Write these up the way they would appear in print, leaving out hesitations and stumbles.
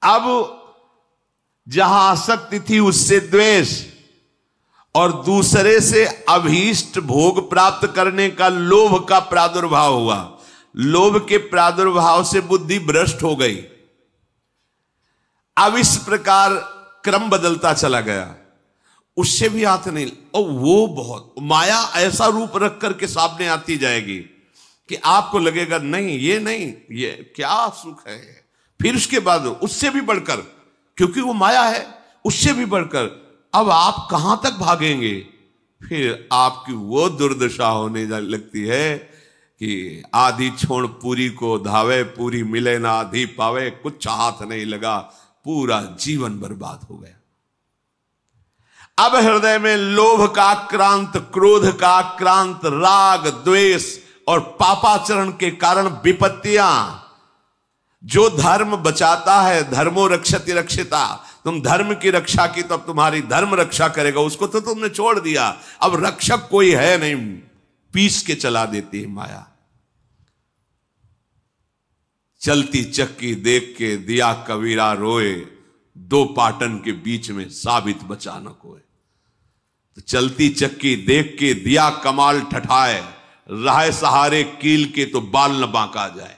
अब जहां आसक्ति थी उससे द्वेष, और दूसरे से अभीष्ट भोग प्राप्त करने का लोभ का प्रादुर्भाव हुआ। लोभ के प्रादुर्भाव से बुद्धि भ्रष्ट हो गई। अब इस प्रकार क्रम बदलता चला गया, उससे भी हाथ नहीं। और वो बहुत माया ऐसा रूप रख करके सामने आती जाएगी कि आपको लगेगा नहीं, ये क्या सुख है। फिर उसके बाद उससे भी बढ़कर, क्योंकि वो माया है, उससे भी बढ़कर अब आप कहां तक भागेंगे। फिर आपकी वो दुर्दशा होने लगती है कि आधी छोड़ पूरी को धावे, पूरी मिले ना आधी पावे, कुछ हाथ नहीं लगा, पूरा जीवन बर्बाद हो गया। अब हृदय में लोभ का आक्रांत, क्रोध का आक्रांत, राग द्वेष और पापाचरण के कारण विपत्तियां, जो धर्म बचाता है, धर्मो रक्षति रक्षिता, तुम धर्म की रक्षा की तो अब तुम्हारी धर्म रक्षा करेगा, उसको तो तुमने छोड़ दिया। अब रक्षक कोई है नहीं, पीस के चला देती है माया। चलती चक्की देख के दिया कबीरा रोए, दो पाटन के बीच में साबित बचा न कोई। तो चलती चक्की देख के दिया कमाल ठठाए, राह सहारे कील के तो बाल न बांका जाए।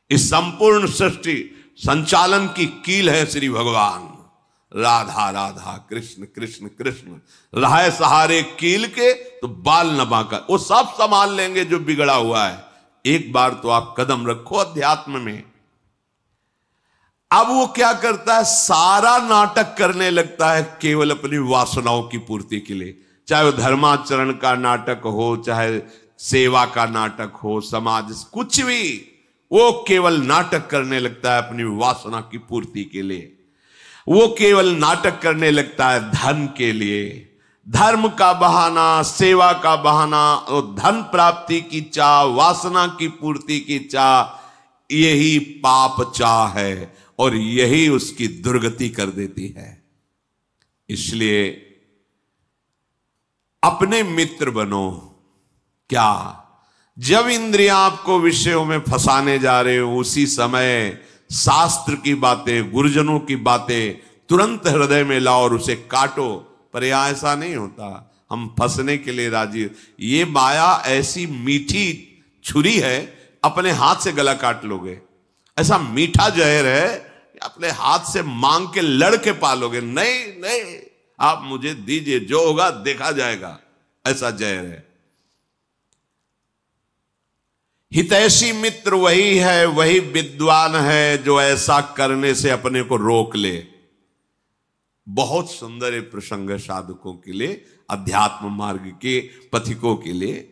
इस संपूर्ण सृष्टि संचालन की कील है श्री भगवान। राधा राधा कृष्ण कृष्ण कृष्ण, राह सहारे कील के तो बाल न बांका। वो सब संभाल लेंगे जो बिगड़ा हुआ है। एक बार तो आप कदम रखो अध्यात्म में। अब वो क्या करता है, सारा नाटक करने लगता है केवल अपनी वासनाओं की पूर्ति के लिए। चाहे वो धर्माचरण का नाटक हो, चाहे सेवा का नाटक हो, समाज कुछ भी, वो केवल नाटक करने लगता है अपनी वासना की पूर्ति के लिए। वो केवल नाटक करने लगता है धन के लिए। धर्म का बहाना, सेवा का बहाना, और धन प्राप्ति की चाह, वासना की पूर्ति की चाह, यही पाप चाह है और यही उसकी दुर्गति कर देती है। इसलिए अपने मित्र बनो। क्या, जब इंद्रियां आपको विषयों में फंसाने जा रहे हो, उसी समय शास्त्र की बातें, गुरुजनों की बातें तुरंत हृदय में लाओ और उसे काटो। पर यह ऐसा नहीं होता, हम फंसने के लिए राजी। ये माया ऐसी मीठी छुरी है, अपने हाथ से गला काट लोगे। ऐसा मीठा जहर है, अपने हाथ से मांग के लड़ के पालोगे। नहीं नहीं, आप मुझे दीजिए, जो होगा देखा जाएगा, ऐसा जहर है। हितैषी मित्र वही है, वही विद्वान है जो ऐसा करने से अपने को रोक ले। बहुत सुंदर है प्रसंग साधकों के लिए, अध्यात्म मार्ग के पथिकों के लिए।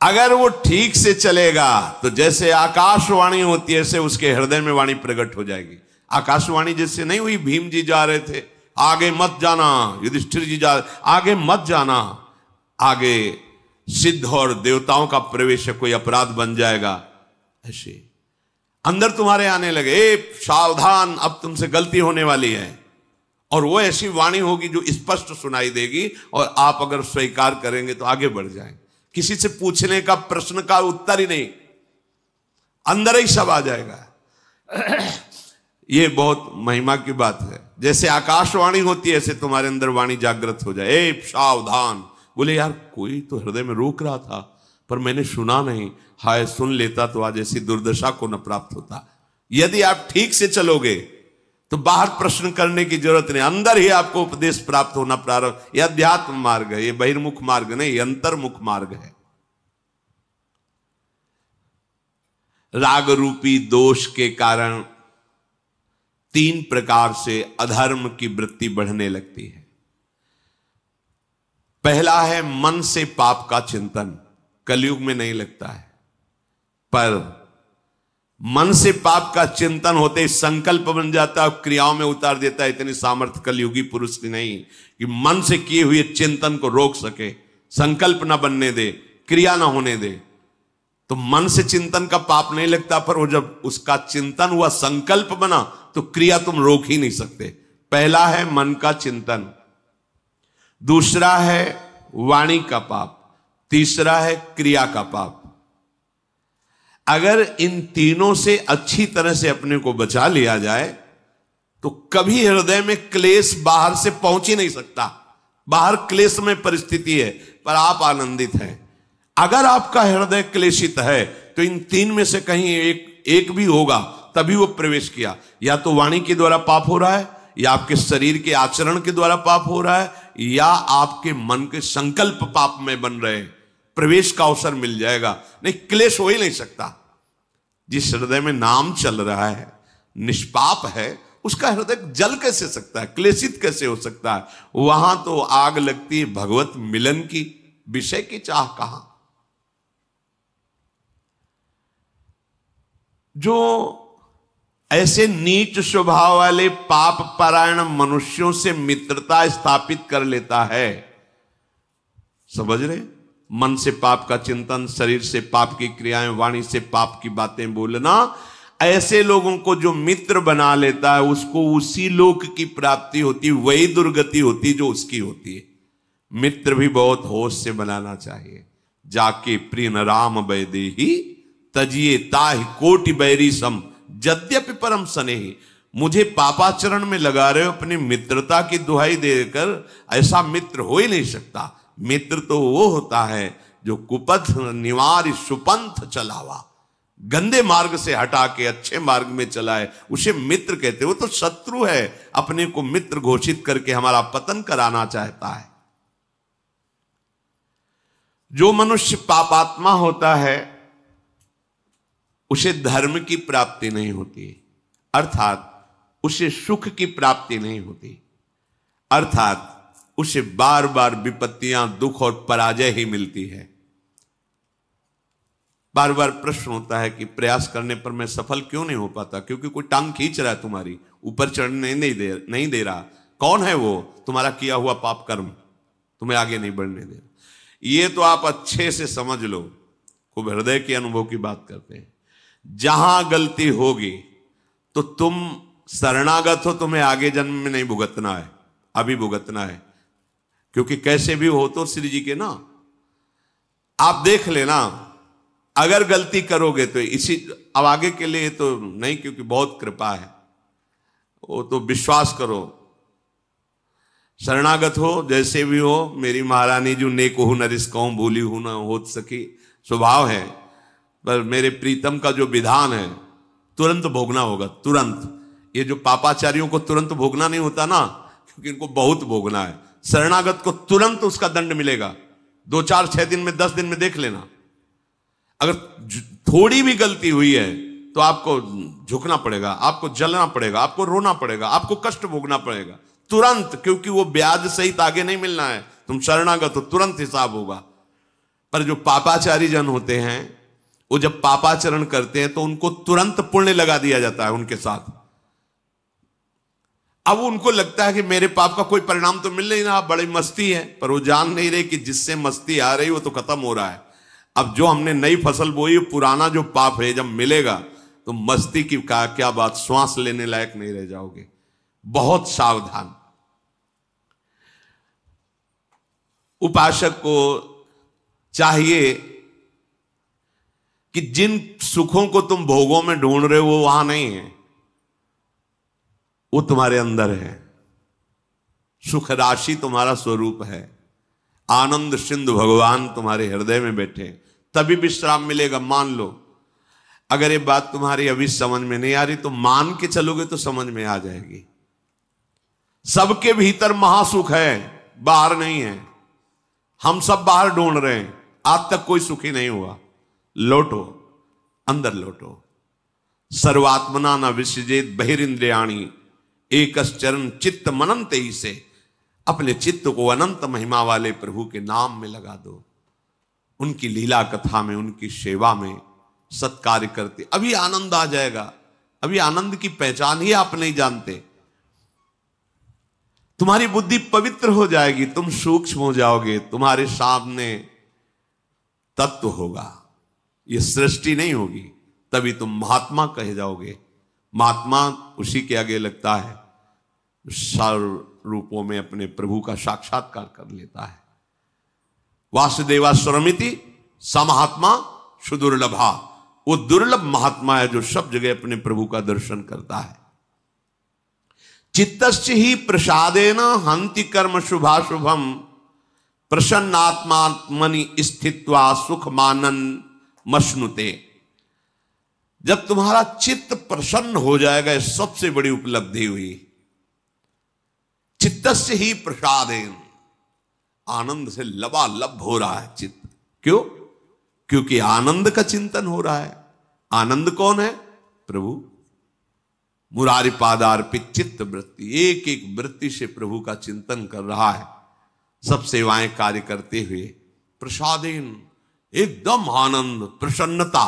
अगर वो ठीक से चलेगा तो जैसे आकाशवाणी होती है, ऐसे उसके हृदय में वाणी प्रकट हो जाएगी। आकाशवाणी जैसे नहीं हुई, भीम जी जा रहे थे, आगे मत जाना, युधिष्ठिर जी जा, आगे मत जाना, आगे सिद्ध और देवताओं का प्रवेश है, कोई अपराध बन जाएगा। ऐसे अंदर तुम्हारे आने लगे, ए सावधान, अब तुमसे गलती होने वाली है। और वो ऐसी वाणी होगी जो स्पष्ट सुनाई देगी, और आप अगर स्वीकार करेंगे तो आगे बढ़ जाएंगे। किसी से पूछने का, प्रश्न का उत्तर ही नहीं, अंदर ही सब आ जाएगा। ये बहुत महिमा की बात है। जैसे आकाशवाणी होती है, ऐसे तुम्हारे अंदर वाणी जागृत हो जाए, ए सावधान। बोले यार, कोई तो हृदय में रोक रहा था पर मैंने सुना नहीं, हाय सुन लेता तो आज ऐसी दुर्दशा को न प्राप्त होता। यदि आप ठीक से चलोगे तो बाहर प्रश्न करने की जरूरत नहीं, अंदर ही आपको उपदेश प्राप्त होना प्रारंभ। यह अध्यात्म मार्ग है, यह बहिर्मुख मार्ग नहीं, यह अंतर्मुख मार्ग है। राग रूपी दोष के कारण 3 प्रकार से अधर्म की वृत्ति बढ़ने लगती है। पहला है मन से पाप का चिंतन। कलयुग में नहीं लगता है, पर मन से पाप का चिंतन होते संकल्प बन जाता है, क्रियाओं में उतार देता है। इतनी सामर्थ्य कलयुगी पुरुष की नहीं कि मन से किए हुए चिंतन को रोक सके, संकल्प ना बनने दे, क्रिया ना होने दे। तो मन से चिंतन का पाप नहीं लगता, पर वो जब उसका चिंतन हुआ, संकल्प बना, तो क्रिया तुम रोक ही नहीं सकते। पहला है मन का चिंतन, दूसरा है वाणी का पाप, तीसरा है क्रिया का पाप। अगर इन तीनों से अच्छी तरह से अपने को बचा लिया जाए तो कभी हृदय में क्लेश बाहर से पहुंच ही नहीं सकता। बाहर क्लेश में परिस्थिति है, पर आप आनंदित हैं। अगर आपका हृदय क्लेशित है तो इन तीन में से कहीं एक भी होगा, तभी वो प्रवेश किया। या तो वाणी के द्वारा पाप हो रहा है, या आपके शरीर के आचरण के द्वारा पाप हो रहा है, या आपके मन के संकल्प पाप में बन रहे हैं। प्रवेश का अवसर मिल जाएगा, नहीं क्लेश हो ही नहीं सकता। जिस हृदय में नाम चल रहा है, निष्पाप है, उसका हृदय जल कैसे सकता है, क्लेशित कैसे हो सकता है? वहां तो आग लगती है भगवत मिलन की, विषय की चाह कहां। जो ऐसे नीच स्वभाव वाले पाप परायण मनुष्यों से मित्रता स्थापित कर लेता है, समझ रहे, मन से पाप का चिंतन, शरीर से पाप की क्रियाएं, वाणी से पाप की बातें बोलना, ऐसे लोगों को जो मित्र बना लेता है उसको उसी लोक की प्राप्ति होती, वही दुर्गति होती जो उसकी होती है। मित्र भी बहुत होश से बनाना चाहिए। जाके प्रिय न राम वैदेही तजिए ताहि कोटि बैरी सम यद्यपि परम स्नेही। मुझे पापाचरण में लगा रहे हो अपनी मित्रता की दुहाई देकर, ऐसा मित्र हो ही नहीं सकता। मित्र तो वो होता है जो कुपथ निवार सुपंथ चलावा, गंदे मार्ग से हटा के अच्छे मार्ग में चलाए, उसे मित्र कहते। वो तो शत्रु है, अपने को मित्र घोषित करके हमारा पतन कराना चाहता है। जो मनुष्य पापात्मा होता है उसे धर्म की प्राप्ति नहीं होती, अर्थात उसे सुख की प्राप्ति नहीं होती, अर्थात उसे बार बार विपत्तियां, दुख और पराजय ही मिलती है। बार बार प्रश्न होता है कि प्रयास करने पर मैं सफल क्यों नहीं हो पाता? क्योंकि कोई टांग खींच रहा है तुम्हारी, ऊपर चढ़ने नहीं दे रहा। कौन है वो? तुम्हारा किया हुआ पाप कर्म तुम्हें आगे नहीं बढ़ने दे रहा। ये तो आप अच्छे से समझ लो, खूब हृदय के अनुभव की बात करते हैं। जहां गलती होगी तो तुम शरणागत हो, तुम्हें आगे जन्म में नहीं भुगतना है, अभी भुगतना है। क्योंकि कैसे भी हो तो श्री जी के ना, आप देख लेना, अगर गलती करोगे तो इसी, अब आगे के लिए तो नहीं, क्योंकि बहुत कृपा है, वो तो विश्वास करो। शरणागत हो, जैसे भी हो, मेरी महारानी जो नेक हो नरिस कहूं, भूली हूं ना हो सकी, स्वभाव है। पर मेरे प्रीतम का जो विधान है तुरंत भोगना होगा, तुरंत। ये जो पापाचारियों को तुरंत भोगना नहीं होता ना, क्योंकि इनको बहुत भोगना है। शरणागत को तुरंत उसका दंड मिलेगा, 2, 4, 6 दिन में, 10 दिन में देख लेना। अगर थोड़ी भी गलती हुई है तो आपको झुकना पड़ेगा, आपको जलना पड़ेगा, आपको रोना पड़ेगा, आपको कष्ट भोगना पड़ेगा तुरंत, क्योंकि वो ब्याज सहित आगे नहीं मिलना है। तुम शरणागत हो, तुरंत हिसाब होगा। पर जो पापाचारी जन होते हैं, वो जब पापाचरण करते हैं तो उनको तुरंत पुण्य लगा दिया जाता है उनके साथ। अब उनको लगता है कि मेरे पाप का कोई परिणाम तो मिल नहीं रहा, बड़ी मस्ती है, पर वो जान नहीं रहे कि जिससे मस्ती आ रही वो तो खत्म हो रहा है। अब जो हमने नई फसल बोई, पुराना जो पाप है जब मिलेगा तो मस्ती की क्या बात, श्वास लेने लायक नहीं रह जाओगे। बहुत सावधान। उपासक को चाहिए कि जिन सुखों को तुम भोगों में ढूंढ रहे हो वो वहां नहीं है, वो तुम्हारे अंदर है। सुख राशि तुम्हारा स्वरूप है। आनंद सिंधु भगवान तुम्हारे हृदय में बैठे, तभी विश्राम मिलेगा। मान लो, अगर ये बात तुम्हारी अभी समझ में नहीं आ रही तो मान के चलोगे तो समझ में आ जाएगी। सबके भीतर महासुख है, बाहर नहीं है। हम सब बाहर ढूंढ रहे हैं, आज तक कोई सुखी नहीं हुआ। लौटो, अंदर लौटो। सर्वात्मना न विसृजेत बहिरिंद्रियाणि एकश्चरण चित्त मनंत ही से। अपने चित्त को अनंत महिमा वाले प्रभु के नाम में लगा दो, उनकी लीला कथा में, उनकी सेवा में सत्कार्य करते, अभी आनंद आ जाएगा। अभी आनंद की पहचान ही आप नहीं जानते। तुम्हारी बुद्धि पवित्र हो जाएगी, तुम सूक्ष्म हो जाओगे, तुम्हारे सामने तत्व होगा, ये सृष्टि नहीं होगी। तभी तुम महात्मा कहे जाओगे। महात्मा उसी के आगे लगता है सर्व रूपों में अपने प्रभु का साक्षात्कार कर लेता है। वासुदेवा स्वरमिति समहात्मा सुदुर्लभा। वो दुर्लभ महात्मा है जो सब जगह अपने प्रभु का दर्शन करता है। चित्तस्य ही प्रसादेन हंति कर्म शुभाशुभम प्रसन्नात्मात्मनि स्थित्वा सुख मानन मश्नुते। जब तुम्हारा चित्त प्रसन्न हो जाएगा, सबसे बड़ी उपलब्धि हुई। चित्तस्य ही प्रसादेन, आनंद से लबालब हो रहा है चित्त। क्यों? क्योंकि आनंद का चिंतन हो रहा है। आनंद कौन है? प्रभु। मुरारी पादार्पित चित्त वृत्ति, एक एक वृत्ति से प्रभु का चिंतन कर रहा है, सब सेवाएं कार्य करते हुए। प्रसादेन, एकदम आनंद, प्रसन्नता।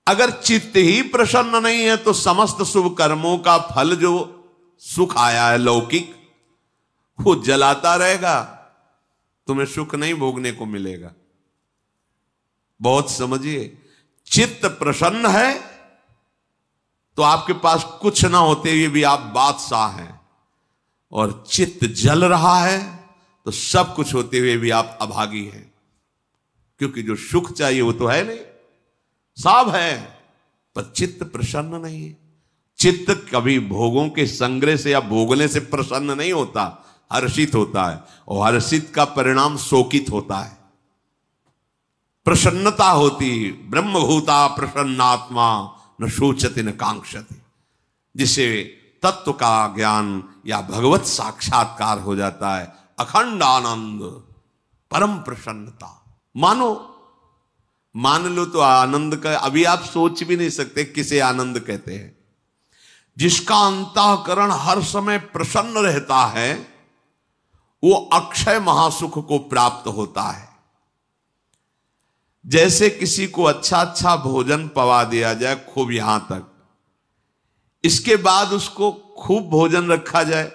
अगर चित्त ही प्रसन्न नहीं है तो समस्त शुभ कर्मों का फल जो सुख आया है लौकिक, वो जलाता रहेगा, तुम्हें सुख नहीं भोगने को मिलेगा। बहुत समझिए, चित्त प्रसन्न है तो आपके पास कुछ ना होते हुए भी आप बादशाह हैं, और चित्त जल रहा है तो सब कुछ होते हुए भी आप अभागी हैं। क्योंकि जो सुख चाहिए वो तो है नहीं, सब है, पर चित्त प्रसन्न नहीं है। चित्त कभी भोगों के संग्रह से या भोगने से प्रसन्न नहीं होता, हर्षित होता है, और हर्षित का परिणाम शोकित होता है। प्रसन्नता होती, ब्रह्मभूता प्रसन्नात्मा न शोचति न कांक्षति, जिसे तत्व का ज्ञान या भगवत साक्षात्कार हो जाता है। अखंड आनंद, परम प्रसन्नता। मान लो तो आनंद का अभी आप सोच भी नहीं सकते किसे आनंद कहते हैं। जिसका अंतःकरण हर समय प्रसन्न रहता है वो अक्षय महासुख को प्राप्त होता है। जैसे किसी को अच्छा अच्छा भोजन पवा दिया जाए खूब यहां तक, इसके बाद उसको खूब भोजन रखा जाए,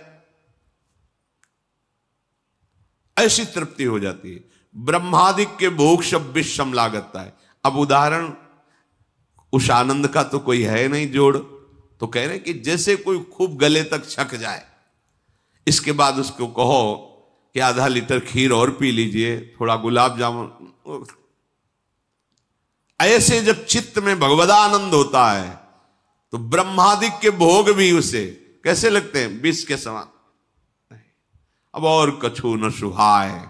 ऐसी तृप्ति हो जाती है। ब्रह्मादिक के भोग सब विषम लागता है। अब उदाहरण उस आनंद का तो कोई है नहीं जोड़, तो कह रहे कि जैसे कोई खूब गले तक छक जाए, इसके बाद उसको कहो कि आधा लीटर खीर और पी लीजिए, थोड़ा गुलाब जामुन। ऐसे जब चित्त में भगवदानंद होता है तो ब्रह्मादिक के भोग भी उसे कैसे लगते हैं? विष के समान। अब और कछु न सुहाय,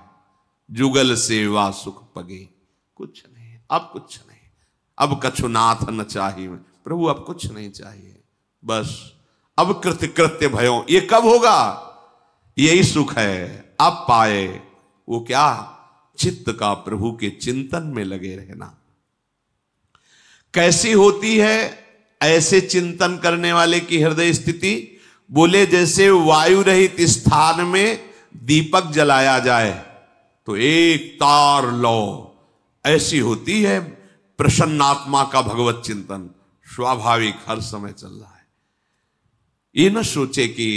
जुगल सेवा सुख पगे। कुछ नहीं, अब कुछ नहीं, अब कछु नाथ न चाहिए। प्रभु अब कुछ नहीं चाहिए, बस अब कृत्य कृत्य भयो। ये कब होगा? यही सुख है अब पाए। वो क्या? चित्त का प्रभु के चिंतन में लगे रहना। कैसी होती है ऐसे चिंतन करने वाले की हृदय स्थिति? बोले जैसे वायु रहित स्थान में दीपक जलाया जाए तो एक तार लो, ऐसी होती है प्रसन्नात्मा का भगवत चिंतन। स्वाभाविक हर समय चल रहा है। ये न सोचे कि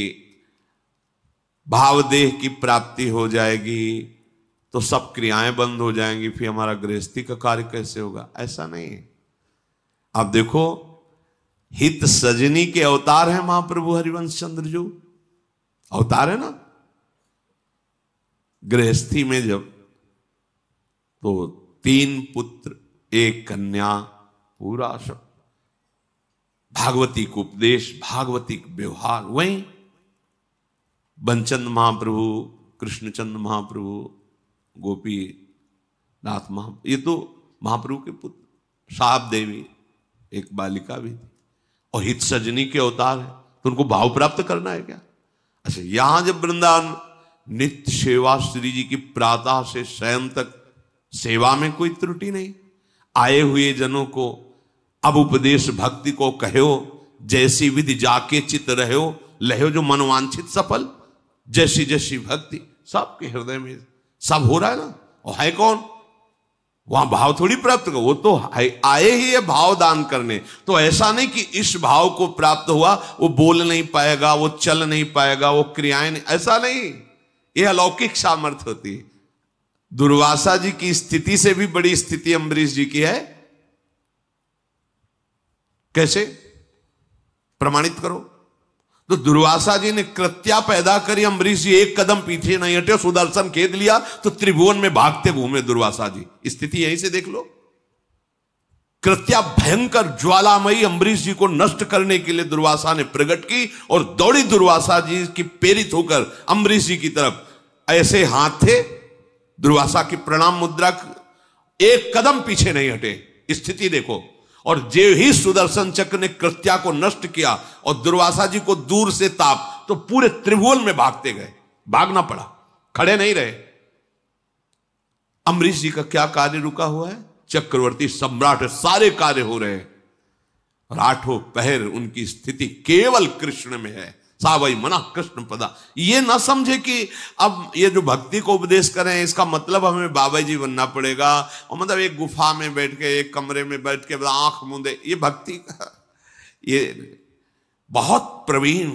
भावदेह की प्राप्ति हो जाएगी तो सब क्रियाएं बंद हो जाएंगी, फिर हमारा गृहस्थी का कार्य कैसे होगा? ऐसा नहीं है। आप देखो, हित सजनी के अवतार है महाप्रभु हरिवंश चंद्र, जो अवतार है ना गृहस्थी में। जब तो 3 पुत्र 1 कन्या, पूरा सब भागवती को उपदेश, भागवती व्यवहार। वहीं बंचंद महाप्रभु, कृष्णचंद महाप्रभु, गोपी नाथ महाप्रभु, ये तो महाप्रभु के पुत्र। साहब देवी एक बालिका भी थी, और हित सजनी के अवतार है, तो उनको भाव प्राप्त करना है क्या? अच्छा, यहां जब वृंदावन नित्य सेवा श्री जी की प्रातः से शयन तक सेवा में कोई त्रुटि नहीं। आए हुए जनों को अब उपदेश भक्ति को कहो, जैसी विधि जाके चित रहो, लहो जो मनवांछित सफल। जैसी जैसी भक्ति सबके हृदय में सब हो रहा है ना। और है कौन? वहां भाव थोड़ी प्राप्त करो, वो तो आए ही है भाव दान करने। तो ऐसा नहीं कि इस भाव को प्राप्त हुआ वो बोल नहीं पाएगा, वो चल नहीं पाएगा, वो क्रियाएं नहीं, ऐसा नहीं। ये अलौकिक सामर्थ्य होती है। दुर्वासा जी की स्थिति से भी बड़ी स्थिति अम्बरीश जी की है। कैसे प्रमाणित करो? तो दुर्वासा जी ने कृत्या पैदा करी, अम्बरीश जी एक कदम पीछे नहीं हटे, सुदर्शन खेद लिया तो त्रिभुवन में भागते घूमे दुर्वासा जी। स्थिति यहीं से देख लो। कृत्या भयंकर ज्वालामयी अम्बरीश जी को नष्ट करने के लिए दुर्वासा ने प्रकट की और दौड़ी दुर्वासा जी की प्रेरित होकर अम्बरीश जी की तरफ। ऐसे हाथ थे दुर्वासा की प्रणाम मुद्रा, एक कदम पीछे नहीं हटे। स्थिति देखो। और जे ही सुदर्शन चक्र ने कृत्या को नष्ट किया और दुर्वासा जी को दूर से ताप, तो पूरे त्रिभुवन में भागते गए, भागना पड़ा, खड़े नहीं रहे। अम्बरीश जी का क्या कार्य रुका हुआ है? चक्रवर्ती सम्राट सारे कार्य हो रहे हैं और आठों पहर उनकी स्थिति केवल कृष्ण में है। सावई मना कृष्ण पदा। ये ना समझे कि अब ये जो भक्ति को उपदेश करें इसका मतलब हमें बाबा जी बनना पड़ेगा और मतलब एक गुफा में बैठ के, एक कमरे में बैठ के आंख मूंदे, ये भक्ति का ये बहुत प्रवीण,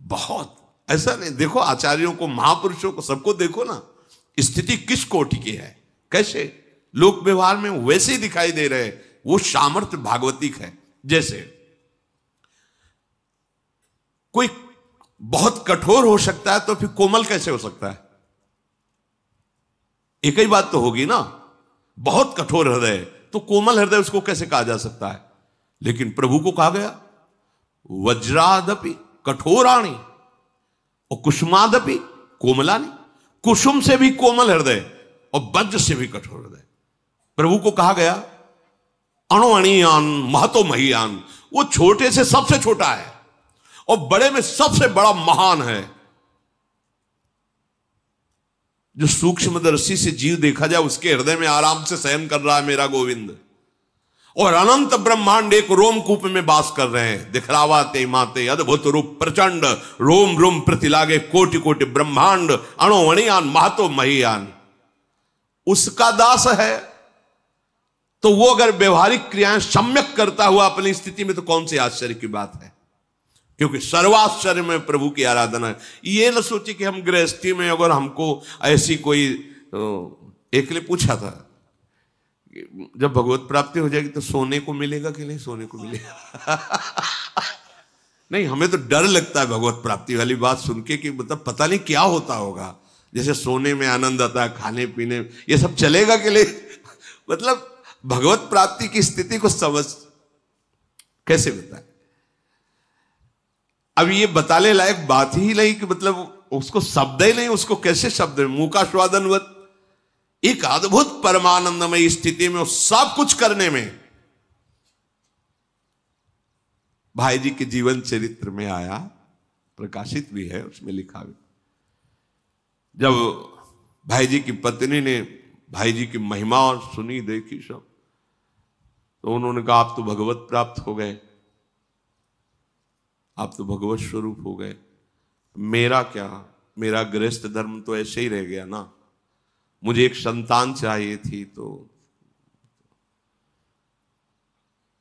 बहुत ऐसा नहीं। देखो आचार्यों को, महापुरुषों को, सबको देखो ना, स्थिति किस कोटि की है, कैसे लोक व्यवहार में वैसे ही दिखाई दे रहे। वो सामर्थ्य भागवतिक है। जैसे कोई बहुत कठोर हो सकता है तो फिर कोमल कैसे हो सकता है? एक ही बात तो होगी ना। बहुत कठोर हृदय तो कोमल हृदय उसको कैसे कहा जा सकता है? लेकिन प्रभु को कहा गया वज्रादपि कठोराणी और कुसुमादपि कोमलानी। कुसुम से भी कोमल हृदय और वज्र से भी कठोर हृदय। प्रभु को कहा गया अणुअणियान महतो महियान। वो छोटे से सबसे छोटा है और बड़े में सबसे बड़ा महान है। जो सूक्ष्मदर्शी से जीव देखा जाए उसके हृदय में आराम से शयन कर रहा है मेरा गोविंद, और अनंत ब्रह्मांड एक रोमकूप में वास कर रहे हैं। दिखलावा ते माते अद्भुत रूप प्रचंड, रोम रोम प्रतिलागे कोटि कोटि ब्रह्मांड, अणुअणियान महतो महियान। उसका दास है तो वो अगर व्यवहारिक क्रियाएं सम्यक करता हुआ अपनी स्थिति में, तो कौन सी आश्चर्य की बात है? क्योंकि सर्वाश्चर्य में प्रभु की आराधना है। ये न सोचे कि हम गृहस्थी में अगर हमको ऐसी कोई, एक ने पूछा था जब भगवत प्राप्ति हो जाएगी तो सोने को मिलेगा कि नहीं? सोने को मिलेगा नहीं, हमें तो डर लगता है भगवत प्राप्ति वाली बात सुन के कि मतलब पता नहीं क्या होता होगा। जैसे सोने में आनंद आता है, खाने पीने, ये सब चलेगा कि नहीं? मतलब भगवत प्राप्ति की स्थिति को समझ कैसे बताए? अब ये बताने लायक बात ही नहीं कि मतलब उसको शब्द ही नहीं, उसको कैसे शब्द में मुंह का स्वादनवत एक अद्भुत परमानंदमय स्थिति में, सब कुछ करने में। भाई जी के जीवन चरित्र में आया, प्रकाशित भी है, उसमें लिखा भी। जब भाई जी की पत्नी ने भाई जी की महिमा और सुनी, देखी सब, तो उन्होंने कहा आप तो भगवत प्राप्त हो गए, आप तो भगवत स्वरूप हो गए, मेरा क्या, मेरा गृहस्थ धर्म तो ऐसे ही रह गया ना, मुझे एक संतान चाहिए थी। तो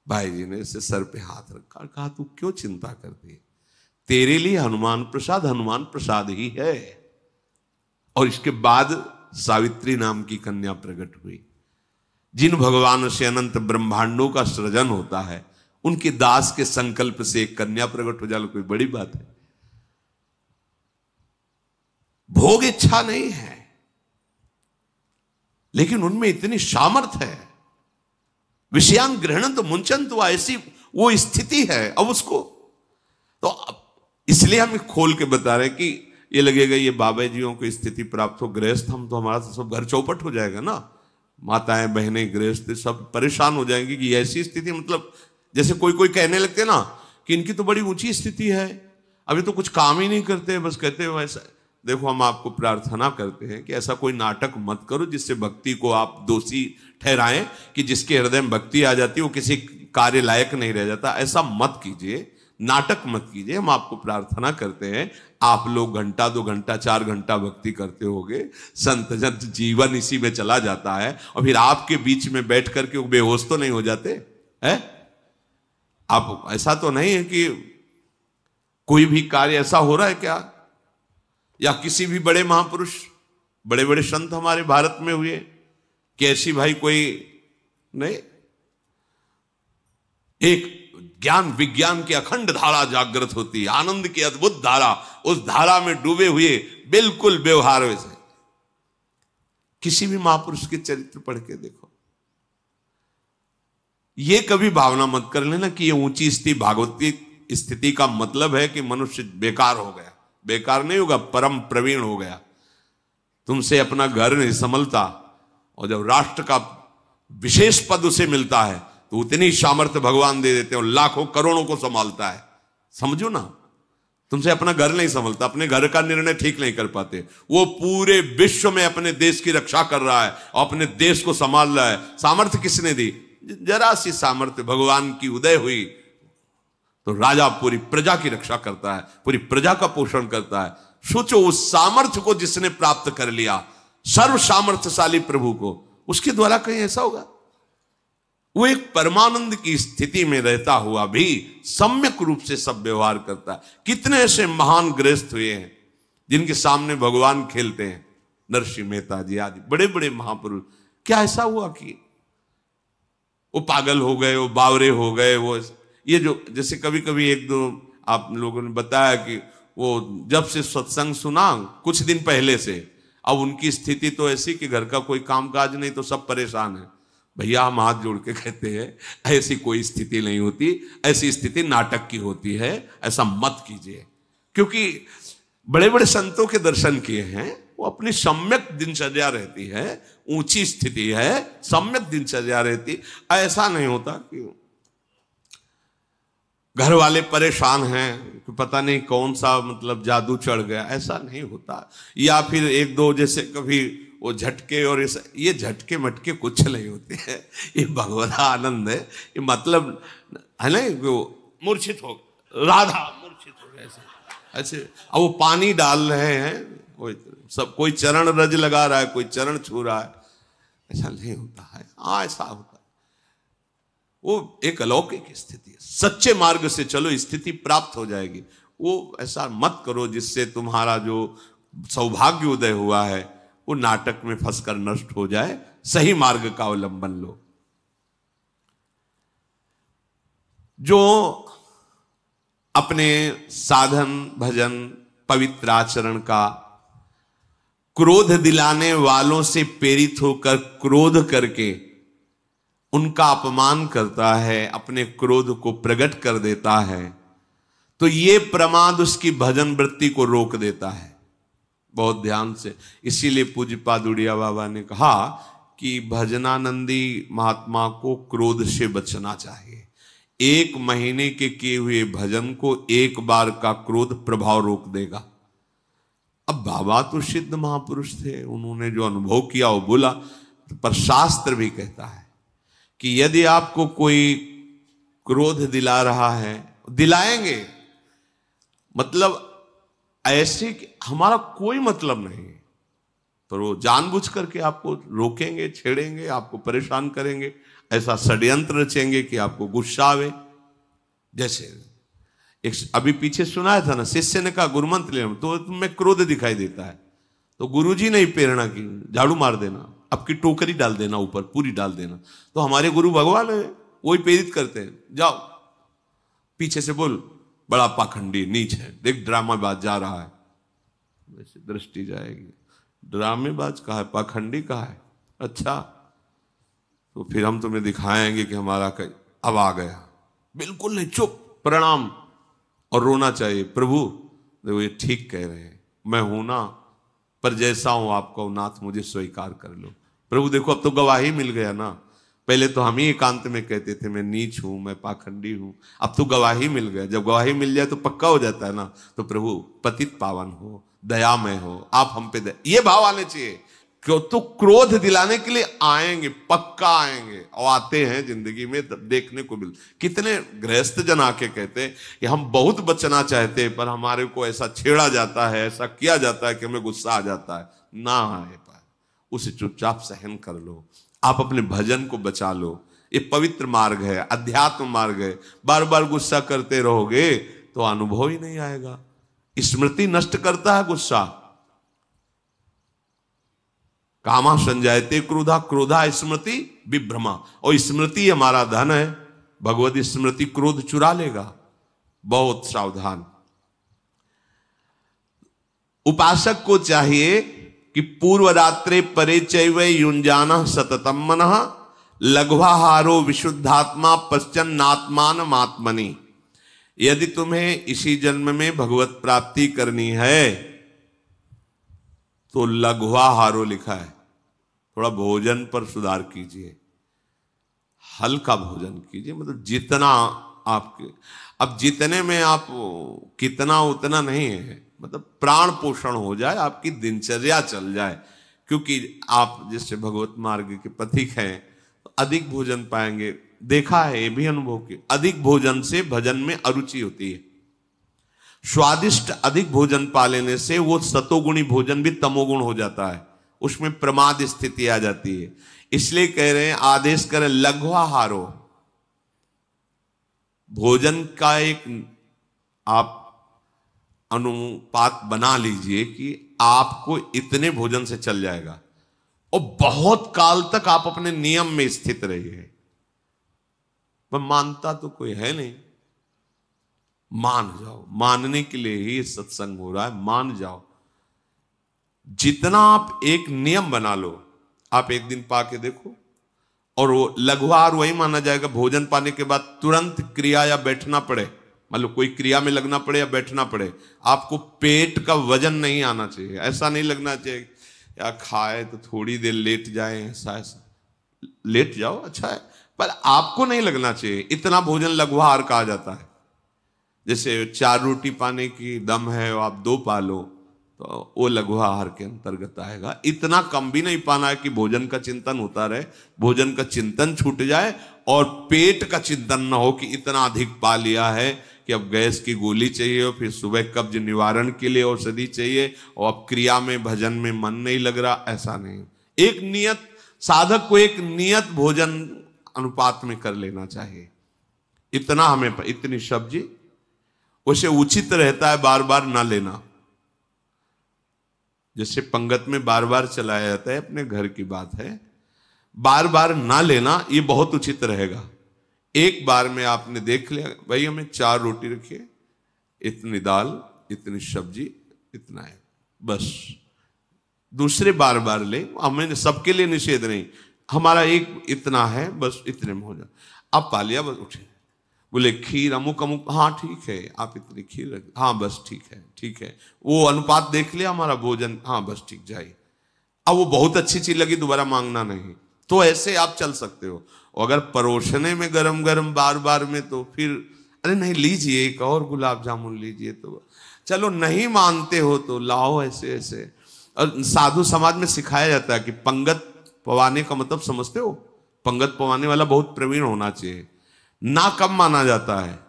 भाई जी ने इसे सर पे हाथ रखा, कहा तू क्यों चिंता करती है, तेरे लिए हनुमान प्रसाद ही है। और इसके बाद सावित्री नाम की कन्या प्रकट हुई। जिन भगवान से अनंत ब्रह्मांडों का सृजन होता है, उनके दास के संकल्प से एक कन्या प्रकट हो जाए, कोई बड़ी बात है? भोग इच्छा नहीं है, लेकिन उनमें इतनी सामर्थ्य है। विषयांग ग्रहण तो मुंचन, तो ऐसी वो स्थिति है। अब उसको तो इसलिए हम खोल के बता रहे हैं कि ये लगेगा ये बाबा जियों को स्थिति प्राप्त हो, गृहस्थ हम तो हमारा तो सब घर चौपट हो जाएगा ना, माताएं बहनें गृहस्थ सब परेशान हो जाएंगी कि ऐसी स्थिति। मतलब जैसे कोई कोई कहने लगते ना कि इनकी तो बड़ी ऊंची स्थिति है, अभी तो कुछ काम ही नहीं करते, बस कहते हो ऐसा। देखो हम आपको प्रार्थना करते हैं कि ऐसा कोई नाटक मत करो जिससे भक्ति को आप दोषी ठहराएं कि जिसके हृदय में भक्ति आ जाती है वो किसी कार्य लायक नहीं रह जाता। ऐसा मत कीजिए, नाटक मत कीजिए। हम आपको प्रार्थना करते हैं, आप लोग घंटा 2 घंटा 4 घंटा भक्ति करते होगे, संत जन जीवन इसी में चला जाता है, और फिर आपके बीच में बैठ करके वो बेहोश तो नहीं हो जाते हैं? आप ऐसा तो नहीं है कि कोई भी कार्य ऐसा हो रहा है क्या, या किसी भी बड़े महापुरुष, बड़े बड़े संत हमारे भारत में हुए कि ऐसी भाई कोई नहीं? एक ज्ञान विज्ञान की अखंड धारा जागृत होती है, आनंद की अद्भुत धारा, उस धारा में डूबे हुए बिल्कुल व्यवहार वैसे। किसी भी महापुरुष के चरित्र पढ़ के देखो, ये कभी भावना मत कर लेना कि ये ऊंची स्थिति भागवती स्थिति का मतलब है कि मनुष्य बेकार हो गया। बेकार नहीं होगा, परम प्रवीण हो गया। तुमसे अपना घर नहीं संभलता, और जब राष्ट्र का विशेष पद उसे मिलता है तो उतनी सामर्थ्य भगवान दे देते हैं, लाखों करोड़ों को संभालता है। समझो ना, तुमसे अपना घर नहीं संभलता, अपने घर का निर्णय ठीक नहीं कर पाते, वो पूरे विश्व में अपने देश की रक्षा कर रहा है और अपने देश को संभाल रहा है। सामर्थ्य किसने दी? जरा सी सामर्थ्य भगवान की उदय हुई तो राजा पूरी प्रजा की रक्षा करता है, पूरी प्रजा का पोषण करता है। सोचो उस सामर्थ्य को जिसने प्राप्त कर लिया, सर्व सामर्थ्यशाली प्रभु को, उसके द्वारा कहीं ऐसा होगा? वो एक परमानंद की स्थिति में रहता हुआ भी सम्यक रूप से सब व्यवहार करता है। कितने ऐसे महान गृहस्थ हुए हैं जिनके सामने भगवान खेलते हैं, नरसिंह मेहता जी आदि बड़े बड़े महापुरुष। क्या ऐसा हुआ कि वो पागल हो गए, वो बावरे हो गए? वो ये जो जैसे कभी कभी एक दो आप लोगों ने बताया कि वो जब से सत्संग सुना कुछ दिन पहले से, अब उनकी स्थिति तो ऐसी कि घर का कोई कामकाज नहीं तो सब परेशान है। भैया हम हाथ जोड़ के कहते हैं ऐसी कोई स्थिति नहीं होती, ऐसी स्थिति नाटक की होती है, ऐसा मत कीजिए। क्योंकि बड़े बड़े संतों के दर्शन किए हैं, वो अपनी सम्यक दिनचर्या रहती है, ऊंची स्थिति है, सम्यक दिनचर्या रहती। ऐसा नहीं होता कि घर वाले परेशान हैं कि पता नहीं कौन सा मतलब जादू चढ़ गया, ऐसा नहीं होता। या फिर एक दो जैसे कभी वो झटके और ये झटके मटके कुछ नहीं होते हैं, ये भगवत आनंद है। ये मतलब है ना, वो मूर्छित हो राधा मूर्छित हो गए ऐसे, अब वो पानी डाल रहे हैं, कोई चरण रज लगा रहा है, कोई चरण छू रहा है, ऐसा नहीं होता है। हाँ ऐसा होता है, वो एक अलौकिक स्थिति है। सच्चे मार्ग से चलो, स्थिति प्राप्त हो जाएगी। वो ऐसा मत करो जिससे तुम्हारा जो सौभाग्य उदय हुआ है वो नाटक में फंसकर नष्ट हो जाए। सही मार्ग का अवलंबन लो। जो अपने साधन भजन पवित्र आचरण का क्रोध दिलाने वालों से प्रेरित होकर क्रोध करके उनका अपमान करता है, अपने क्रोध को प्रकट कर देता है, तो ये प्रमाद उसकी भजन वृत्ति को रोक देता है। बहुत ध्यान से, इसीलिए पूज्यपाद उड़िया बाबा ने कहा कि भजनानंदी महात्मा को क्रोध से बचना चाहिए। 1 महीने के किए हुए भजन को 1 बार का क्रोध प्रभाव रोक देगा। अब बाबा तो सिद्ध महापुरुष थे, उन्होंने जो अनुभव किया वो बोला, पर शास्त्र भी कहता है कि यदि आपको कोई क्रोध दिला रहा है, दिलाएंगे मतलब ऐसे कि हमारा कोई मतलब नहीं, पर वो जानबूझ करके आपको रोकेंगे, छेड़ेंगे, आपको परेशान करेंगे, ऐसा षड्यंत्र रचेंगे कि आपको गुस्सा आवे। जैसे एक अभी पीछे सुनाया था ना, शिष्य ने कहा गुरुमंत्र ले, तो तुम्हें क्रोध दिखाई देता है तो गुरुजी ने ही प्रेरणा की, झाड़ू मार देना, आपकी टोकरी डाल देना, ऊपर पूरी डाल देना। तो हमारे गुरु भगवान है, वही प्रेरित करते हैं, जाओ पीछे से बोल बड़ा पाखंडी नीच है, देख ड्रामाबाज जा रहा है, वैसे दृष्टि जाएगी। ड्रामेबाज कहा है, पाखंडी कहा है, अच्छा तो फिर हम तुम्हें दिखाएंगे कि हमारा अब आ गया। बिल्कुल नहीं, चुप, प्रणाम और रोना चाहिए। प्रभु देखो ये ठीक कह रहे हैं, मैं हूं ना, पर जैसा हूं आपका नाथ मुझे स्वीकार कर लो। प्रभु देखो अब तो गवाही मिल गया ना, पहले तो हम ही एकांत में कहते थे मैं नीच हूं, मैं पाखंडी हूं, अब तो गवाही मिल गया। जब गवाही मिल जाए तो पक्का हो जाता है ना। तो प्रभु पतित पावन हो, दयामय हो, आप हम पे ये भाव आने चाहिए। क्यों? तो क्रोध दिलाने के लिए आएंगे, पक्का आएंगे, और आते हैं जिंदगी में देखने को मिल। कितने गृहस्थ जन आके कहते हैं कि हम बहुत बचना चाहते हैं पर हमारे को ऐसा छेड़ा जाता है, ऐसा किया जाता है कि हमें गुस्सा आ जाता है। ना आए पाए, उसे चुपचाप सहन कर लो, आप अपने भजन को बचा लो। ये पवित्र मार्ग है, अध्यात्म मार्ग है। बार बार गुस्सा करते रहोगे तो अनुभव ही नहीं आएगा। स्मृति नष्ट करता है गुस्सा। कामा संजायते क्रोधा, क्रोधा स्मृति विभ्रमा, और स्मृति हमारा धन है। भगवत स्मृति क्रोध चुरा लेगा, बहुत सावधान। उपासक को चाहिए कि पूर्व रात्रे परे चैव युंजाना सततम मनः लघ्वाहारो विशुद्धात्मा पश्चन्नात्मान आत्मनि। यदि तुम्हें इसी जन्म में भगवत प्राप्ति करनी है तो लघ्वाहारो लिखा है, थोड़ा भोजन पर सुधार कीजिए, हल्का भोजन कीजिए, मतलब जितना आपके, अब जितने में आप कितना उतना नहीं है, मतलब प्राण पोषण हो जाए, आपकी दिनचर्या चल जाए। क्योंकि आप जिससे भगवत मार्ग के पथिक हैं तो अधिक भोजन पाएंगे। देखा है, ये भी अनुभव किया, अधिक भोजन से भजन में अरुचि होती है। स्वादिष्ट अधिक भोजन पा लेने से वो सतोगुणी भोजन भी तमोगुण हो जाता है, उसमें प्रमाद स्थिति आ जाती है। इसलिए कह रहे हैं, आदेश करें लघ्वाहारो, भोजन का एक आप अनुपात बना लीजिए कि आपको इतने भोजन से चल जाएगा और बहुत काल तक आप अपने नियम में स्थित रहिए। पर मानता तो कोई है नहीं, मान जाओ, मानने के लिए ही सत्संग हो रहा है, मान जाओ। जितना आप एक नियम बना लो, आप एक दिन पा के देखो, और वो लघुआहार वही माना जाएगा भोजन पाने के बाद तुरंत क्रिया या बैठना पड़े, मतलब कोई क्रिया में लगना पड़े या बैठना पड़े, आपको पेट का वजन नहीं आना चाहिए। ऐसा नहीं लगना चाहिए या खाए तो थोड़ी देर लेट जाए, ऐसा लेट जाओ अच्छा है, पर आपको नहीं लगना चाहिए। इतना भोजन लघुआहार कहा जाता है। जैसे 4 रोटी पाने की दम है और आप 2 पा लो तो वो लघुआहार के अंतर्गत आएगा। इतना कम भी नहीं पाना है कि भोजन का चिंतन होता रहे, भोजन का चिंतन छूट जाए और पेट का चिंतन ना हो कि इतना अधिक पा लिया है कि अब गैस की गोली चाहिए और फिर सुबह कब्ज निवारण के लिए औषधि चाहिए और अब क्रिया में भजन में मन नहीं लग रहा। ऐसा नहीं, एक नियत, साधक को एक नियत भोजन अनुपात में कर लेना चाहिए। इतना हमें, इतनी सब्जी, उसे उचित रहता है बार बार ना लेना। जैसे पंगत में बार बार चलाया जाता है, अपने घर की बात है, बार बार ना लेना ये बहुत उचित रहेगा। एक बार में आपने देख लिया, भाई हमें 4 रोटी रखिए, इतनी दाल, इतनी सब्जी, इतना है, बस। दूसरे बार बार ले, हमें सबके लिए निषेध नहीं, हमारा एक इतना है, बस इतने में हो जाए। अब पा लिया, बस उठे, बोले खीर अमुक अमुक, हाँ ठीक है, आप इतनी खीर रख, हाँ बस ठीक है, ठीक है। वो अनुपात देख लिया हमारा भोजन, हाँ बस ठीक जाए। अब वो बहुत अच्छी चीज लगी, दोबारा मांगना नहीं। तो ऐसे आप चल सकते हो। अगर परोसने में गरम गरम बार बार में, तो फिर अरे नहीं लीजिए, एक और गुलाब जामुन लीजिए, तो चलो नहीं मानते हो तो लाओ, ऐसे ऐसे। और साधु समाज में सिखाया जाता है कि पंगत पवाने का मतलब समझते हो, पंगत पवाने वाला बहुत प्रवीण होना चाहिए। ना कब माना जाता है,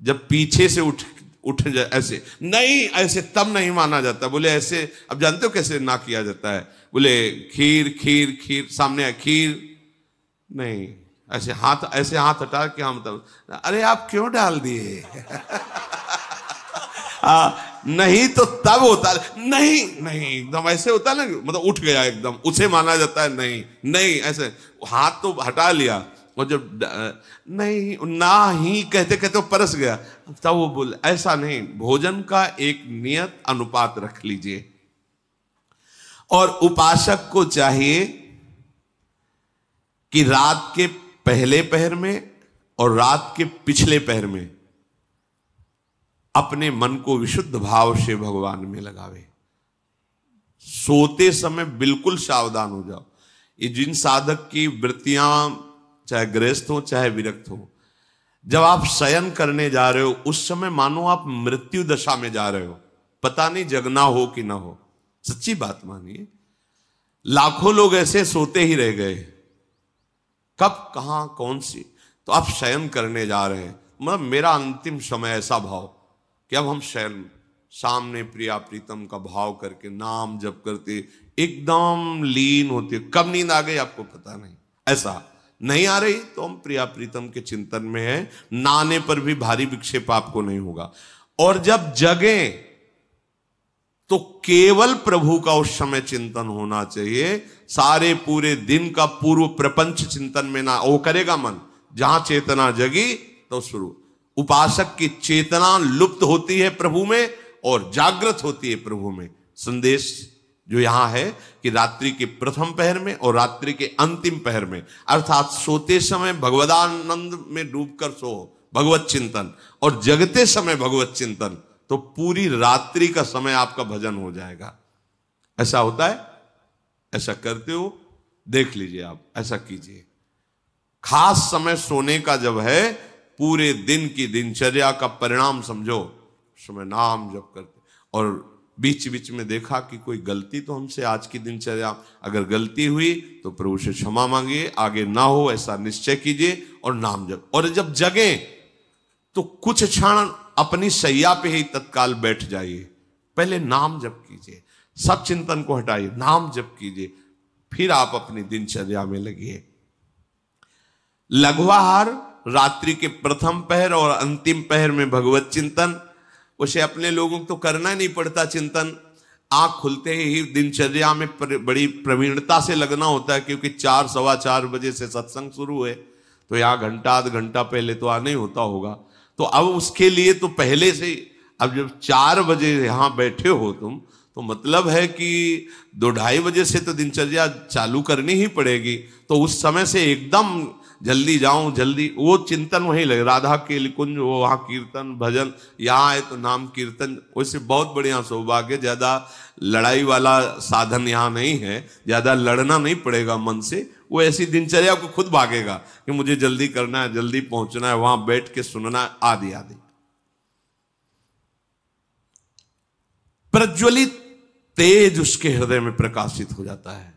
जब पीछे से उठ जाए, ऐसे नहीं, ऐसे तब नहीं माना जाता। बोले ऐसे, अब जानते हो कैसे ना किया जाता है, बोले खीर खीर खीर, सामने खीर नहीं, ऐसे हाथ हटा के, हम तब, अरे आप क्यों डाल दिए नहीं तो तब होता नहीं, नहीं एकदम ऐसे होता है ना, मतलब उठ गया एकदम, उसे माना जाता है। नहीं नहीं, ऐसे हाथ तो हटा लिया, और जब नहीं ना ही कहते कहते वो परस गया, तब वो बोले, ऐसा नहीं। भोजन का एक नियत अनुपात रख लीजिए। और उपासक को चाहिए कि रात के पहले पहर में और रात के पिछले पहर में अपने मन को विशुद्ध भाव से भगवान में लगावे। सोते समय बिल्कुल सावधान हो जाओ। ये जिन साधक की वृत्तियां चाहे गृहस्थ हो चाहे विरक्त हो, जब आप शयन करने जा रहे हो उस समय मानो आप मृत्यु दशा में जा रहे हो, पता नहीं जगना हो कि ना हो। सच्ची बात मानिए, लाखों लोग ऐसे सोते ही रह गए, कब कहां कौन सी, तो आप शयन करने जा रहे हैं। मतलब मेरा अंतिम समय ऐसा भाव कि अब हम शयन, सामने प्रिया प्रीतम का भाव करके नाम जप करते एकदम लीन होते, कब नींद आ गई आपको पता नहीं। ऐसा नहीं आ रही तो हम प्रिया प्रीतम के चिंतन में है, नाने पर भी भारी विक्षेप आपको नहीं होगा। और जब जगे तो केवल प्रभु का उस समय चिंतन होना चाहिए। सारे पूरे दिन का पूर्व प्रपंच चिंतन में ना, वो करेगा मन, जहां चेतना जगी तो शुरू। उपासक की चेतना लुप्त होती है प्रभु में और जागृत होती है प्रभु में। संदेश जो यहां है कि रात्रि के प्रथम पहर में और रात्रि के अंतिम पहर में, अर्थात सोते समय भगवदानंद में डूबकर सो भगवत चिंतन, और जगते समय भगवत चिंतन, तो पूरी रात्रि का समय आपका भजन हो जाएगा। ऐसा होता है? ऐसा करते हो? देख लीजिए, आप ऐसा कीजिए। खास समय सोने का जब है, पूरे दिन की दिनचर्या का परिणाम समझो, समय नाम जप करते, और बीच बीच में देखा कि कोई गलती तो हमसे आज की दिनचर्या, अगर गलती हुई तो प्रभु से क्षमा मांगिए, आगे ना हो ऐसा निश्चय कीजिए और नाम जप। और जब जगे तो कुछ क्षण अपनी शैया पे ही तत्काल बैठ जाइए, पहले नाम जप कीजिए, सब चिंतन को हटाइए, नाम जप कीजिए, फिर आप अपनी दिनचर्या में लगिए। लघुआहार रात्रि के प्रथम पहर और अंतिम पहर में भगवत चिंतन, उसे अपने लोगों को तो करना नहीं पड़ता चिंतन, आंख खुलते ही दिनचर्या में बड़ी प्रवीणता से लगना होता है, क्योंकि 4 सवा 4 बजे से सत्संग शुरू है, तो यहाँ घंटा आध घंटा पहले तो आना ही होता होगा। तो अब उसके लिए तो पहले से, अब जब 4 बजे यहाँ बैठे हो तुम, तो मतलब है कि 2-2:30 बजे से तो दिनचर्या चालू करनी ही पड़ेगी। तो उस समय से एकदम जल्दी जाऊं, जल्दी, वो चिंतन वहीं लगे, राधा के कुंज, वो वहाँ कीर्तन भजन, यहाँ है तो नाम कीर्तन। वैसे बहुत बढ़िया सौभाग्य, ज्यादा लड़ाई वाला साधन यहाँ नहीं है, ज्यादा लड़ना नहीं पड़ेगा मन से, वो ऐसी दिनचर्या को खुद भागेगा कि मुझे जल्दी करना है, जल्दी पहुंचना है, वहां बैठ के सुनना है, आदि आदि। प्रज्वलित तेज उसके हृदय में प्रकाशित हो जाता है,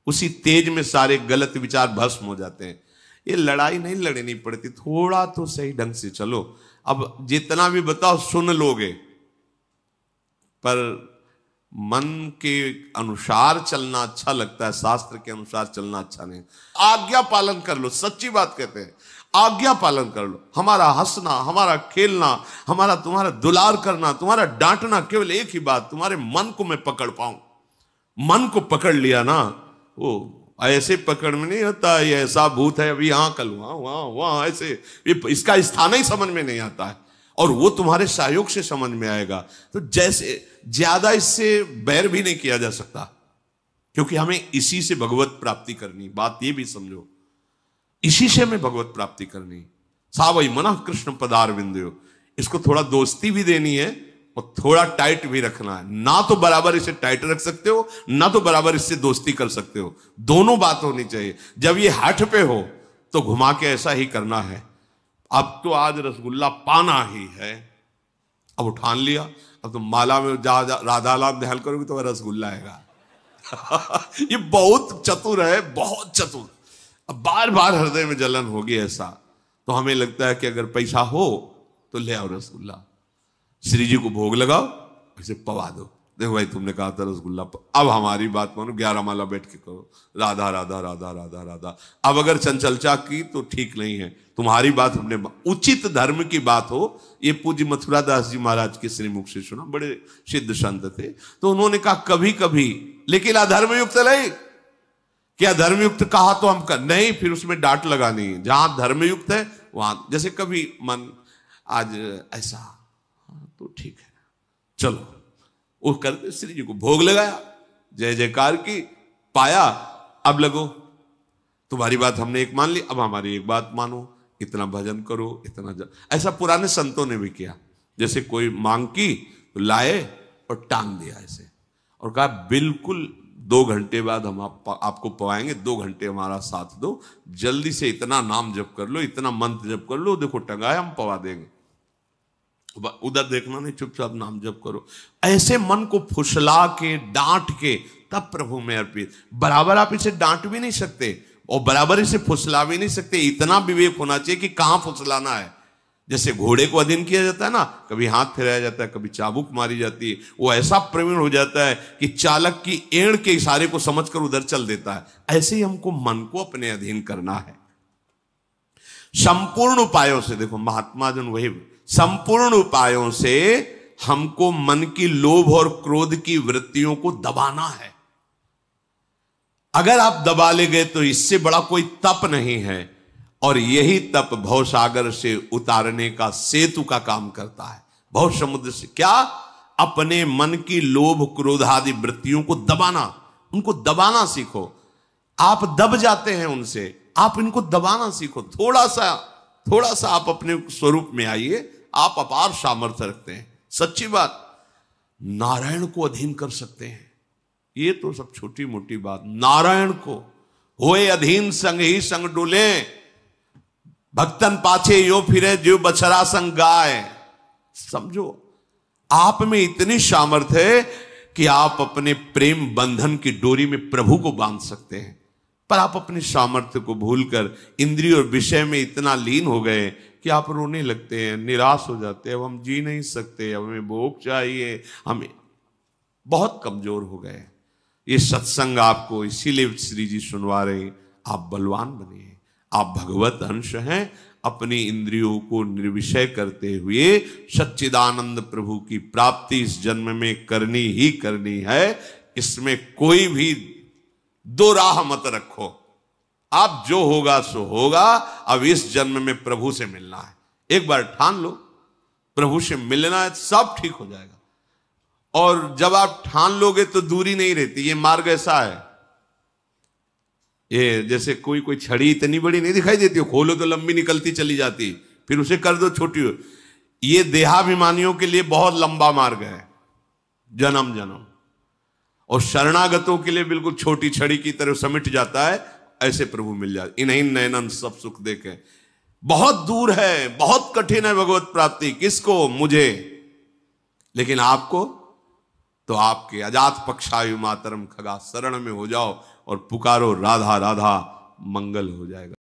उसी तेज में सारे गलत विचार भस्म हो जाते हैं। ये लड़ाई नहीं लड़नी पड़ती, थोड़ा तो सही ढंग से चलो। अब जितना भी बताओ सुन लोगे, पर मन के अनुसार चलना अच्छा लगता है, शास्त्र के अनुसार चलना अच्छा नहीं। आज्ञा पालन कर लो, सच्ची बात कहते हैं, आज्ञा पालन कर लो। हमारा हंसना, हमारा खेलना, हमारा तुम्हारा दुलार करना, तुम्हारा डांटना, केवल एक ही बात, तुम्हारे मन को मैं पकड़ पाऊं। मन को पकड़ लिया ना, वो ऐसे पकड़ में नहीं होता, ये ऐसा भूत है, अभी यहां कल वहां वहां वहां, ऐसे इसका स्थान ही समझ में नहीं आता है, और वो तुम्हारे सहयोग से समझ में आएगा। तो जैसे ज्यादा इससे बैर भी नहीं किया जा सकता, क्योंकि हमें इसी से भगवत प्राप्ति करनी। बात ये भी समझो, इसी से हमें भगवत प्राप्ति करनी। सावई मना कृष्ण पदार विंदयो, इसको थोड़ा दोस्ती भी देनी है और थोड़ा टाइट भी रखना है। ना तो बराबर इसे टाइट रख सकते हो, ना तो बराबर इससे दोस्ती कर सकते हो, दोनों बात होनी चाहिए। जब ये हठ पे हो तो घुमा के ऐसा ही करना है, अब तो आज रसगुल्ला पाना ही है, अब उठान लिया, अब तो माला में जा राधा नाम ध्यान करोगे तो रसगुल्ला आएगा। ये बहुत चतुर है, बहुत चतुर। अब बार बार हृदय में जलन होगी ऐसा, तो हमें लगता है कि अगर पैसा हो तो ले आओ रसगुल्ला, श्री जी को भोग लगाओ, इसे पवा दो। देखो भाई, तुमने कहा था रसगुल्ला, अब हमारी बात मानो, 11 माला बैठ के करो, राधा राधा राधा राधा राधा। अब अगर चंचलचा की तो ठीक नहीं है, तुम्हारी बात हमने, उचित धर्म की बात हो। ये पूज्य मथुरा दास जी महाराज के श्रीमुख से सुना, बड़े सिद्ध संत थे, तो उन्होंने कहा कभी कभी, लेकिन अधर्मयुक्त नहीं। क्या धर्मयुक्त कहा तो हम कर नहीं, फिर उसमें डांट लगानी। जहां धर्मयुक्त है वहां, जैसे कभी मन आज ऐसा, तो ठीक है चलो, वो करते, श्री जी को भोग लगाया, जय जयकार की, पाया, अब लगो तुम्हारी बात हमने एक मान ली, अब हमारी एक बात मानो, इतना भजन करो, इतना ऐसा पुराने संतों ने भी किया। जैसे कोई मांग की तो लाए और टांग दिया ऐसे, और कहा बिल्कुल 2 घंटे बाद हम आपको पवाएंगे, 2 घंटे हमारा साथ दो, जल्दी से इतना नाम जप कर लो, इतना मंत्र जप कर लो, देखो टंगाया, हम पवा देंगे। उधर देखना नहीं, चुपचाप नाम जप करो। ऐसे मन को फुसला के, डांट के, तब प्रभु में अर्पित। बराबर आप इसे डांट भी नहीं सकते और बराबर इसे फुसला भी नहीं सकते। इतना विवेक होना चाहिए कि कहां फुसलाना है। जैसे घोड़े को अधीन किया जाता है ना, कभी हाथ फिराया जाता है, कभी चाबुक मारी जाती है, वो ऐसा प्रवीण हो जाता है कि चालक की एड़ के इशारे को समझकर उधर चल देता है। ऐसे ही हमको मन को अपने अधीन करना है संपूर्ण उपायों से। देखो महात्मा जन वही, संपूर्ण उपायों से हमको मन की लोभ और क्रोध की वृत्तियों को दबाना है। अगर आप दबा ले गए तो इससे बड़ा कोई तप नहीं है, और यही तप भवसागर से उतारने का सेतु का काम करता है। भव समुद्र से क्या, अपने मन की लोभ क्रोध आदि वृत्तियों को दबाना, उनको दबाना सीखो। आप दब जाते हैं उनसे, आप इनको दबाना सीखो। थोड़ा सा आप अपने स्वरूप में आइए, आप अपार सामर्थ्य रखते हैं। सच्ची बात, नारायण को अधीन कर सकते हैं। ये तो सब छोटी मोटी बात। नारायण को होए अधीन, संग ही संग डोले, भक्तन पाछे यो फिरे, जो बछड़ा संग गाय। समझो, आप में इतनी सामर्थ्य है कि आप अपने प्रेम बंधन की डोरी में प्रभु को बांध सकते हैं। पर आप अपनी सामर्थ्य को भूलकर इंद्रिय और विषय में इतना लीन हो गए कि आप रोने लगते हैं, निराश हो जाते हैं। अब हम जी नहीं सकते, अब हमें भोग चाहिए, हमें बहुत कमजोर हो गए। ये सत्संग आपको इसीलिए श्री जी सुनवा रहे, आप बलवान बने, आप भगवत अंश हैं। अपनी इंद्रियों को निर्विषय करते हुए सच्चिदानंद प्रभु की प्राप्ति इस जन्म में करनी ही करनी है। इसमें कोई भी दो राह मत रखो। आप जो होगा सो होगा। अब इस जन्म में प्रभु से मिलना है, एक बार ठान लो, प्रभु से मिलना है, सब ठीक हो जाएगा। और जब आप ठान लोगे तो दूरी नहीं रहती। ये मार्ग ऐसा है, ये जैसे कोई छड़ी इतनी बड़ी नहीं दिखाई देती, खोलो तो लंबी निकलती चली जाती, फिर उसे कर दो छोटी हो। ये देहाभिमानियों के लिए बहुत लंबा मार्ग है, जन्म जन्म। और शरणागतों के लिए बिल्कुल छोटी छड़ी की तरह समिट जाता है। ऐसे प्रभु मिल जाते, इन्हीं नैनन सब सुख देखे। बहुत दूर है, बहुत कठिन है भगवत प्राप्ति। किसको? मुझे। लेकिन आपको तो आपके अजात पक्षायु मातरम खगा शरण में हो जाओ और पुकारो राधा राधा, मंगल हो जाएगा।